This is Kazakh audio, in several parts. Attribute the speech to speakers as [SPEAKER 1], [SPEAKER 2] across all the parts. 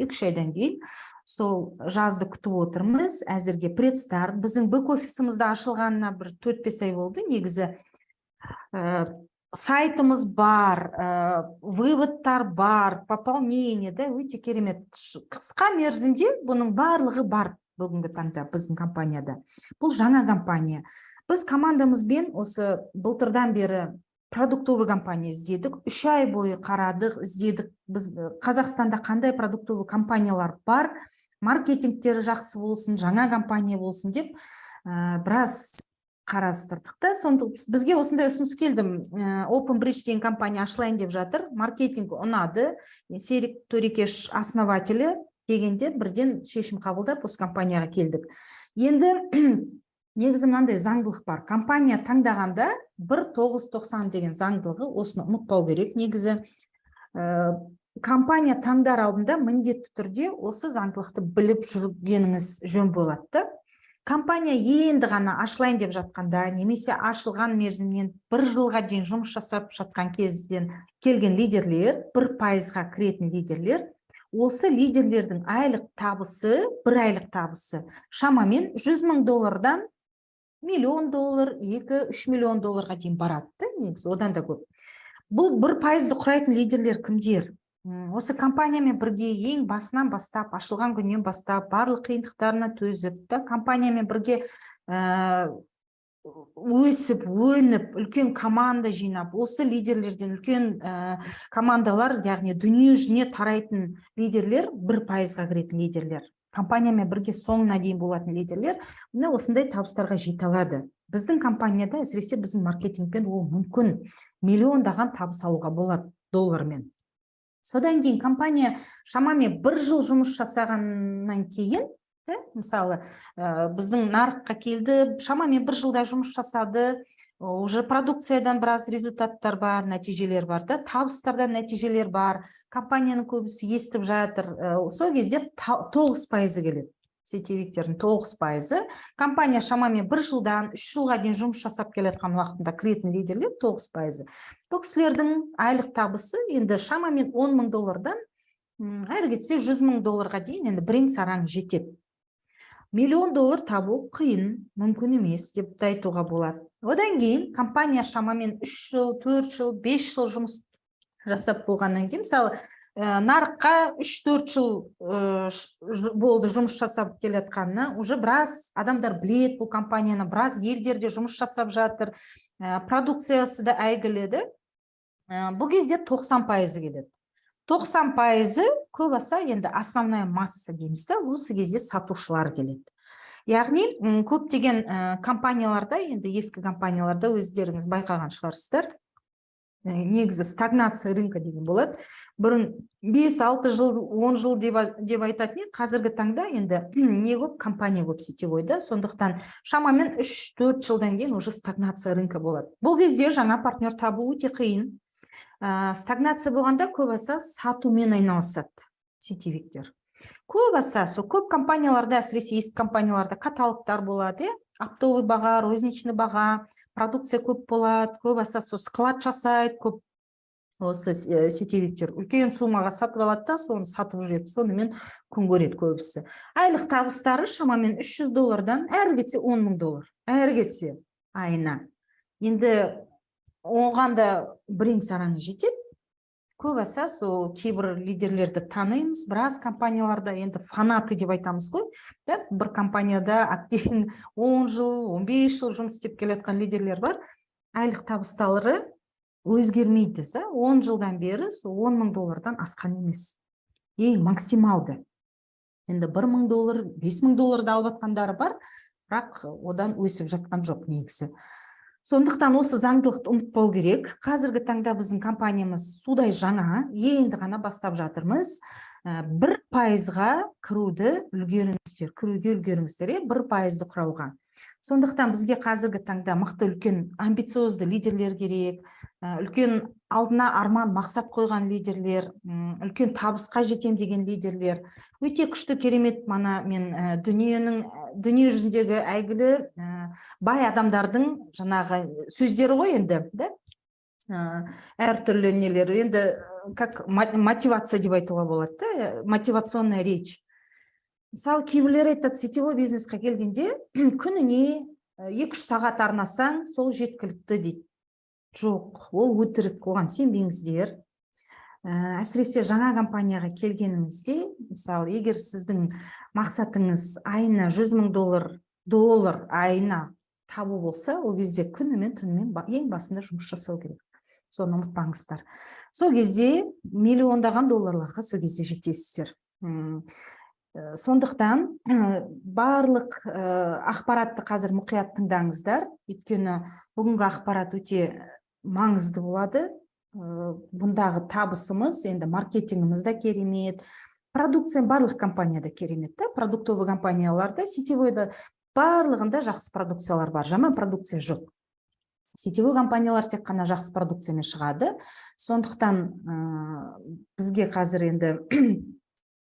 [SPEAKER 1] 2-3 айдан кейін. Сол жазды күтіп отырмыз. Әзірге предстарт. Біздің бэк-офисімізді ашылғанына бір 4-5 ай болды. Негізі сайтымыз бар, выводтар бар, пополнение, да, өте керемет. Қысқа мерзімде бұның барлығы бар бүгінгі таңда біздің компанияда. Бұл жаңа компания. Біз командамызбен осы былтырдан бері продуктовый компания іздедік. 3 ай бойы қарадық, іздедік. Біз Қазақстанда қандай продуктовый компаниялар бар, маркетингтері жақсы болсын, жаңа компания болсын деп, біраз қарастырдық та. Сонда бізге осындай ұсыныс келді. Open Bridge деген компания ашылайын деп жатыр. Маркетинг ұнады. Серік Төрекеш основателі дегенде бірден шешім қабылдап осы компанияға келдік. Енді негізі мынандай заңдылық бар. Компания таңдағанда 1990 деген заңдылығы, осыны ұмытпау керек. Негізі компания таңдар алдында міндетті түрде осы заңдылықты біліп жүргеніңіз жөн болады. Компания енді ғана ашылайын деп жатқанда, немесе ашылған мерзімнен 1 жылға дейін жұмыс жасап жатқан кезден келген лидерлер, 1%-ға кіретін лидерлер, осы лидерлердің айлық табысы, бір айлық табысы шамамен $100,000 $1,000,000, $2-3 миллион дейін барады, негізі одан да көп. Бұл 1%-ды құрайтын лидерлер кімдер? Осы компаниямен бірге ең басынан бастап, ашылған күннен бастап, барлық қиындықтарына төзіп, компаниямен бірге өсіп, өніп, үлкен команда жинап, осы лидерлерден үлкен командалар, яғни дүние жүзіне тарайтын лидерлер, 1%-ға кіретін лидерлер. Компаниямен бірге соңына дейін болатын лидерлер, міне осындай табыстарға жете алады. Біздің компанияда, әсіресе біздің маркетингпен ол мүмкін миллиондаған табыс алуға болады доллармен. Содан кейін компания шамамен 1 жыл жұмыс жасағаннан кейін, мысалы, біздің нарыққа келді, шамамен 1 жылда жұмыс жасады, уже продукциядан біраз результаттар бар, нәтижелер бар, табыстардан нәтижелер бар, компанияның көбісі естіп жатыр. Сол кезде 9% келеді. Сетевиктердің 9%. Компания шамамен 1 жылдан 3 жылға дейін жұмыс жасап келетқан уақытында кіретін лидерлер 9%. Бұл кісілердің айлық табысы енді шамамен $10,000-дан әрі кетсе $100,000-ға дейін енді бірең-сараң жетеді. $1,000,000 табу қиын, мүмкін емес деп айтуға болады. Одан кейін компания шамамен 3 жыл, 4 жыл, 5 жыл жұмыс жасап болғаннан кейін, мысалы, нарыққа 3-4 жыл болды жұмыс жасап келетқанына, уже біраз адамдар білет бұл компанияны, біраз елдерде жұмыс жасап жатыр, продукциясы да әйгіледі. Бұл кезде 90% келеді. 90% көбаса енді основная масса дейміз да, осы кезде сатушылар келеді. Яғни көптеген компанияларда, енді ескі компанияларда өздеріңіз байқаған шығарсыздар, негізі стагнация рынка деген болады. Бұрын 5-6 жыл, 10 жыл деп айтатын, қазіргі таңда енді не көп, компания көп сетевойда, сондықтан шамамен 3-4 жылдан кейін уже стагнация рынка болады. Бұл кезде жаңа партнер табу өте қиын. Стагнация болғанда көбаса сатумен айналысады сетевиктер. Көбаса, көп компанияларда, әсіресе ескі компанияларда каталогтар болады, оптовый баға, розничный баға, продукция көп болады, көбаса склад жасайды, көп осы сетевиктер үлкен суммаға сатып алады да, соны сатып жүреді, сонымен күн көреді көбісі. Айлық табыстары шамамен $300,000-дан әрі кетсе $10,000, әрі кетсе айына. Енді оған да бірең-сараңы жетеді. Көбаса сол кейбір лидерлерді танимыз, біраз компанияларда енді фанаты деп айтамыз ғой. Бір компанияда активен 10 жыл, 15 жыл жұмыс істеп келетқан лидерлер бар. Айлық табыстары өзгермейді. 10 жылдан бері $10,000-дан асқан емес. Ең максималды. Енді $1,000, $5,000 алып жатқандары бар, бірақ одан өсіп жатқан жоқ негізі. Сондықтан осы заңдылықты ұмытпау керек. Қазіргі таңда біздің компаниямыз судай жаңа, енді ғана бастап жатырмыз. 1%-ға кіруге үлгеріңіздер, 1%-ді құрауға. Сондықтан бізге қазіргі таңда мықты үлкен амбициозды лидерлер керек, үлкен алдына арман мақсат қойған лидерлер, үлкен табысқа жетем деген лидерлер. Өте күшті керемет мана мен дүние жүзіндегі әйгілі бай адамдардың жаңағы сөздері ғой енді, әртүрлі нелер, енді как мотивация деп айтуға болады да, мотивационная речь. Мысалы, кейбіреулер айтады, сетевой бизнесқа келгенде күніне 2-3 сағат арнасаң, сол жеткілікті дейді. Жоқ, ол өтірік, оған сенбеңіздер. Әсіресе жаңа компанияға келгеніңізде, мысалы, егер сіздің мақсатыңыз айына $100,000 айына табу болса, ол кезде күнімен түнімен ең басында жұмыс жасау керек. Соны ұмытпаңыздар. Сол кезде миллиондаған долларларға сол кезде жетесіздер. Сондықтан барлық ақпаратты қазір мұқият тыңдаңыздар, өйткені бүгінгі ақпарат өте маңызды болады. Бұндағы табысымыз, енді маркетингіміз да керемет, продукция барлық компанияда керемет, продуктовый компанияларда, сетевойда барлығында жақсы продукциялар бар, жаман продукция жоқ. Сетевой компаниялар тек қана жақсы продукциямен шығады. Сондықтан бізге қазір енді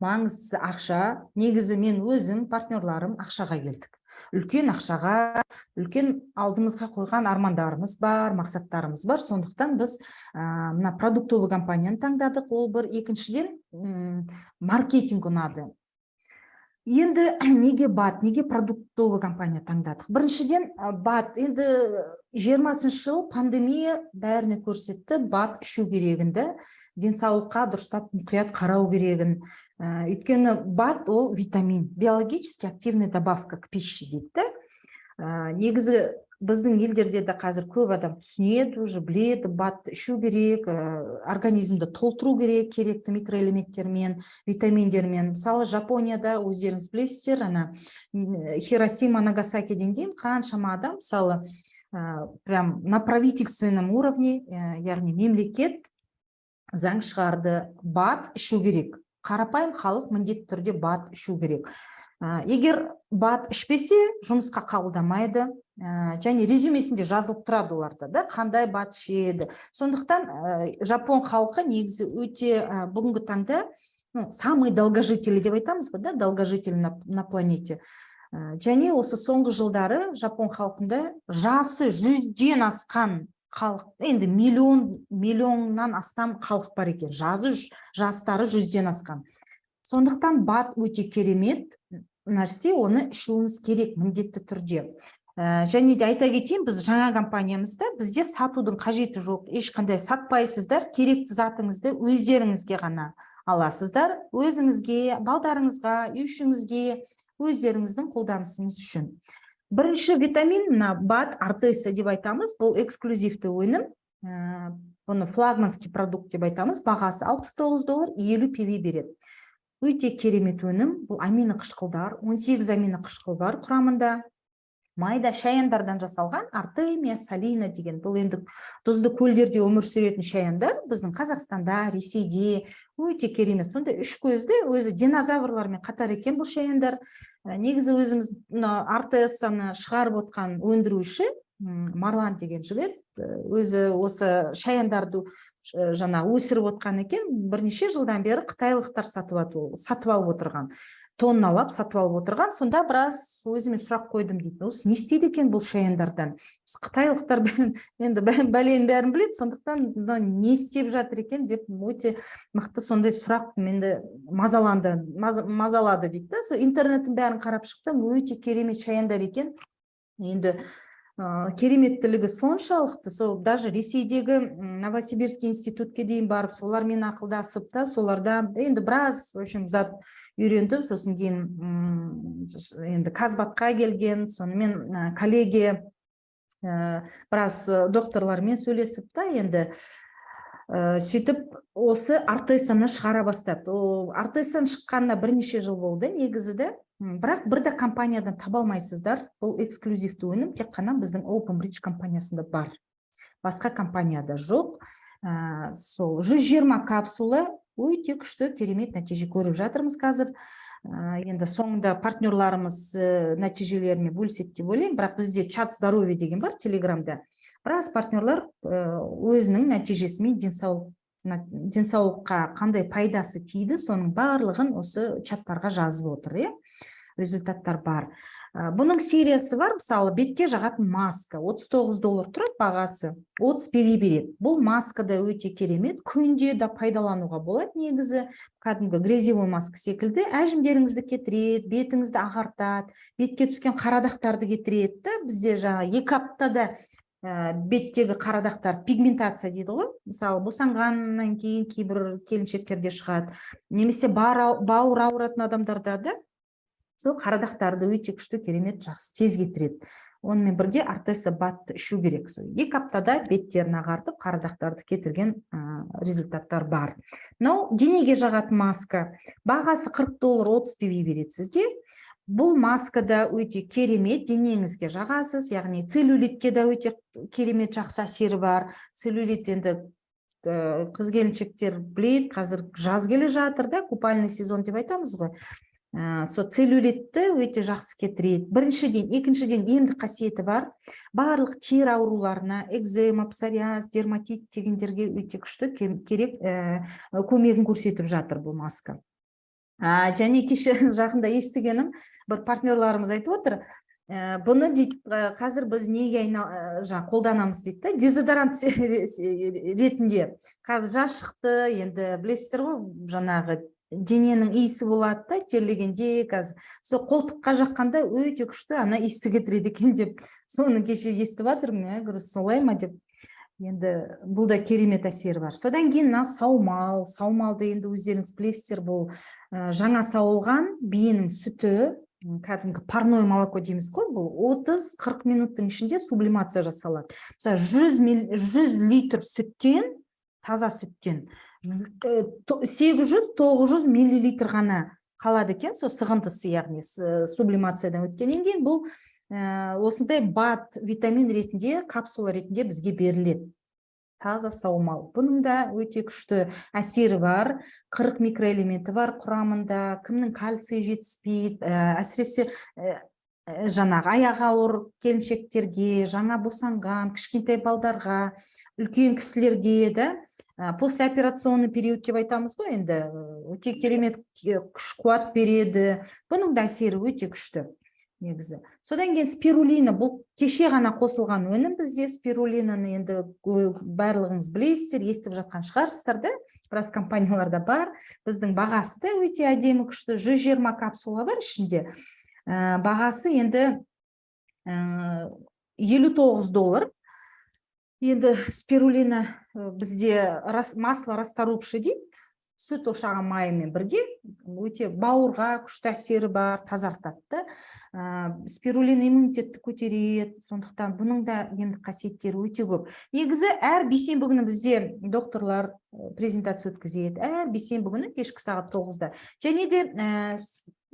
[SPEAKER 1] маңыздысы ақша. Негізі мен өзім, партнерларым ақшаға келдік. Үлкен ақшаға, үлкен алдымызға қойған армандарымыз бар, мақсаттарымыз бар. Сондықтан біз мына продуктовый компанияны таңдадық. Ол бір. Екіншіден, маркетинг ұнады. Енді неге бат, неге продуктовый компания таңдадық? Біріншіден, бат, енді 20-шы жыл пандемия бәріне көрсетті, бат ішу керегінді, денсаулыққа дұрыстап мұқият қарау керегін. Өйткені бат ол витамин, биологически активная добавка к пище дейді. Негізі біздің елдерде де қазір көп адам түсінеді, уже біледі, бат ішу керек, организмді толтыру керек, керекті микроэлементтермен, витаминдермен. Мысалы, Жапонияда өздеріңіз білесіздер, Хиросима, Нагасакиден кейін қаншама адам, мысалы, прям на правительственном уровне, яғни мемлекет заң шығарды, бат ішу керек. Қарапайым халық міндетті түрде бат ішу керек. Егер бат ішпесе, жұмысқа қабылдамайды, және резюмесінде жазылып тұрады оларда, қандай бат ішеді. Сондықтан жапон халқы негізі өте бүгінгі таңда самый долгожители деп айтамыз ба, долгожители на планете. Және осы соңғы жылдары жапон халқында жасы 100-ден асқан халық, енді миллионнан астам халық бар екен, жастары 100-ден асқан. Сондықтан бат өте керемет нәрсе, оны ішуіміз керек міндетті түрде. Және де айта кетейін, біз жаңа компаниямызда бізде сатудың қажеті жоқ, ешқандай сатпайсыздар, керекті затыңызды өздеріңізге ғана аласыздар, өзіңізге, балдарыңызға, үйшіңізге, өздеріңіздің қолданысыңыз үшін. Бірінші витамин, бат, артеса деп айтамыз, бұл эксклюзивті өнім, бұны флагманский продукт деп айтамыз, бағасы $69, 50 пв береді. Өте керемет өнім, бұл амино қышқылдар, 18 амино қышқыл бар құрамында. Майда шаяндардан жасалған артемия салина деген, бұл енді тұзды көлдерде өмір сүретін шаяндар, біздің Қазақстанда, Ресейде өте керемет. Сонда үш көзді, өзі динозаврлармен қатар екен бұл шаяндар. Негізі өзіміз артесаны шығарып отқан өндіруші Марлан деген жігіт, өзі осы шаяндарды жаңа өсіріп отқан екен, бірнеше жылдан бері қытайлықтар сатып алып отырған. Тонналап сатып алып отырған. Сонда біраз өзіме сұрақ қойдым дейді. Осы не істейді екен бұл шаяндардан? Қытайлықтар енді бәлен бәрін біледі, сондықтан не істеп жатыр екен деп өте мықты сондай сұрақ менде мазалады дейді. Сол интернеттің бәрін қарап шықтым, өте керемет шаяндар екен. Енді кереметтілігі соншалықты, сол даже Ресейдегі Новосибирский институтке дейін барып, солармен ақылдасып та, соларда енді біраз зат үйрендім. Сосын кейін енді Казбатқа келген, сонымен коллеге біраз докторлармен сөйлесіп та, енді сөйтіп осы артесаны шығара бастады. Артесан шыққанына бірнеше жыл болды негізі. Бірақ бірді компаниядан таба алмайсыздар. Бұл эксклюзивті өнім тек қана біздің OpenBridge компаниясында бар. Басқа компанияда жоқ. Сол 120 капсула өте күшті керемет нәтиже көріп жатырмыз қазір. Енді соңында партнерларымыз нәтижелерімен бөліседі деп ойлаймын. Бірақ бізде чат здоровье деген бар телеграмда. Біраз партнерлар өзінің нәтижесімен денсаулыққа қандай пайдасы тиді, соның барлығын осы чаттарға жазып отыр. результаттар бар. Бұның сериясы бар, мысалы бетке жағатын маска $39 тұрады бағасы, 30 PV береді. Бұл маска да өте керемет, күнде да пайдалануға болады негізі, кәдімгі грязевой маска секілді, әжімдеріңізді кетіреді, бетіңізді ағартады, бетке түскен қарадақтарды кетіреді. Бізде жаңа 2 аптада беттегі қарадақтар пигментация дейді ғой, мысалы босанғаннан кейін кейбір келіншектерде шығады, немесе бауыр ауыратын адамдарда да сол қарадақтарды өте күшті, керемет, жақсы, тез кетіреді. Онымен бірге артеса батты ішу керек. 2 аптада беттерін ағартып, қарадақтарды кетірген результаттар бар. Мынау денеге жағатын маска, бағасы $40, 30 PV береді сізге. Бұл маскада өте керемет, денеңізге жағасыз, яғни целлюлитке да өте керемет жақсы әсері бар. Целлюлит енді қыз келіншектер біледі, қазір жаз келе жатыр да, купальный сезон деп айтамыз ғой. Сол целлюлитті өте жақсы кетіреді. Біріншіден, екіншіден емдік қасиеті бар. Барлық тері ауруларына, экзема, псориаз, дерматит дегендерге өте күшті керек көмегін көрсетіп жатыр бұл маска. Және кеше жақында естігенім, бір партнерларымыз айтып отыр, бұны дейді, қазір біз неге қолданамыз дейді, дезодорант ретінде. Қазір жаз шықты, енді білесіздер ғой, жаңағы дененің иісі болады да, терлегенде, қазір сол қолтыққа жаққанда өте күшті ана иісті кетіреді екен деп, соны кеше естіп жатырмын, солай ма деп. Енді бұл да керемет әсері бар. Содан кейін саумалды енді өздеріңіз білесіздер, бұл жаңа сауылған биенің сүті, кәдімгі парное молоко дейміз ғой, бұл 30-40 минуттың ішінде сублимация жасалады. Мысалы 100 литр сүттен, таза сүттен 800-900 миллилитр ғана қалады екен, сол сығындысы, яғни сублимациядан өткеннен кейін бұл осындай бат витамин ретінде, капсула ретінде бізге беріледі. Таза саумал. Бұның да өте күшті әсері бар, 40 микроэлементі бар құрамында, кімнің кальций жетіспейді, әсіресе жаңағы аяғы ауыр келіншектерге, жаңа босанған, кішкентай балдарға, үлкен кісілерге да, послеоперационный период деп айтамыз ғой, енді өте керемет күш-қуат береді. Бұның да әсері өте күшті негізі. Содан кейін спирулина, бұл кеше ғана қосылған өнім бізде. Спирулинаны енді барлығыңыз білесіздер, естіп жатқан шығарсыздар да, біраз компанияларда бар. Біздің бағасы да өте әдемі күшті, 120 капсула бар ішінде. Бағасы енді $59. Енді спирулина бізде масло растворивший дейді, сүт ошаған майымен бірге, өте бауырға күшті әсері бар, тазартады. Спирулина иммунитетті көтереді, сондықтан бұның да емдік қасиеттері өте көп. Негізі әр бейсенбі күні бізде докторлар презентация өткізеді, әр бейсенбі күні кешкі сағат 9-да. Және де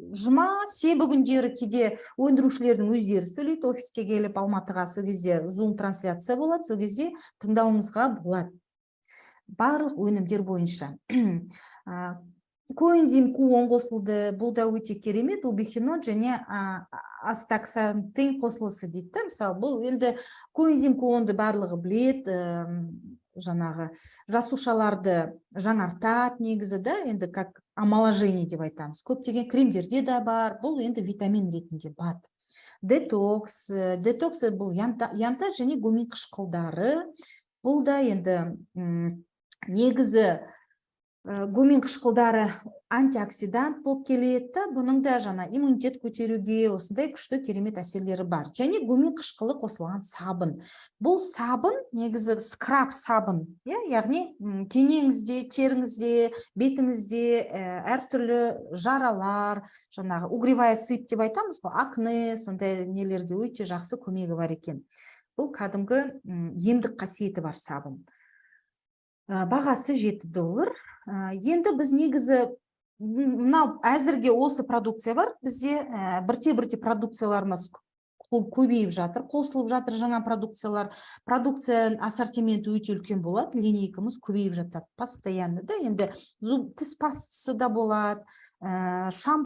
[SPEAKER 1] жұма, сенбі күндері кейде өндірушілердің өздері сөйлейді, офиске келіп Алматыға, сол кезде Zoom трансляция болады, сол кезде тыңдауыңызға болады. Барлық өнімдер бойынша. Коэнзим Q10 қосылды, бұл да өте керемет, убихинон және астаксантин қосылысы дейді. Мысалы, бұл енді коэнзим Q10-ды барлығы біледі, жаңағы жасушаларды жаңартады негізі да, енді как омоложение деп айтамыз. Көптеген кремдерде де бар, бұл енді витамин ретінде бат. Детокс бұл янтаж және гумин қышқылдары. Бұл да енді негізі гумин қышқылдары антиоксидант болып келеді, бұның да жаңа иммунитет көтеруге осындай күшті керемет әсерлері бар. Және гумин қышқылы қосылған сабын. Бұл сабын негізі скраб сабын, яғни денеңізде, теріңізде, бетіңізде әртүрлі жаралар, жаңағы угревая сыпь деп айтамыз ғой, акне, сондай нелерге өте жақсы көмегі бар екен. Бұл кәдімгі емдік қасиеті бар сабын. Бағасы $7. Енді біз негізі әзірге осы продукция бар, бізде бірте-бірте продукцияларымыз көбейіп жатыр, қосылып жатыр жаңа продукциялар. Продукция ассортименті өте үлкен болады, линейкамыз көбейіп жатады постоянно да. Енді тіс пастасы да болады,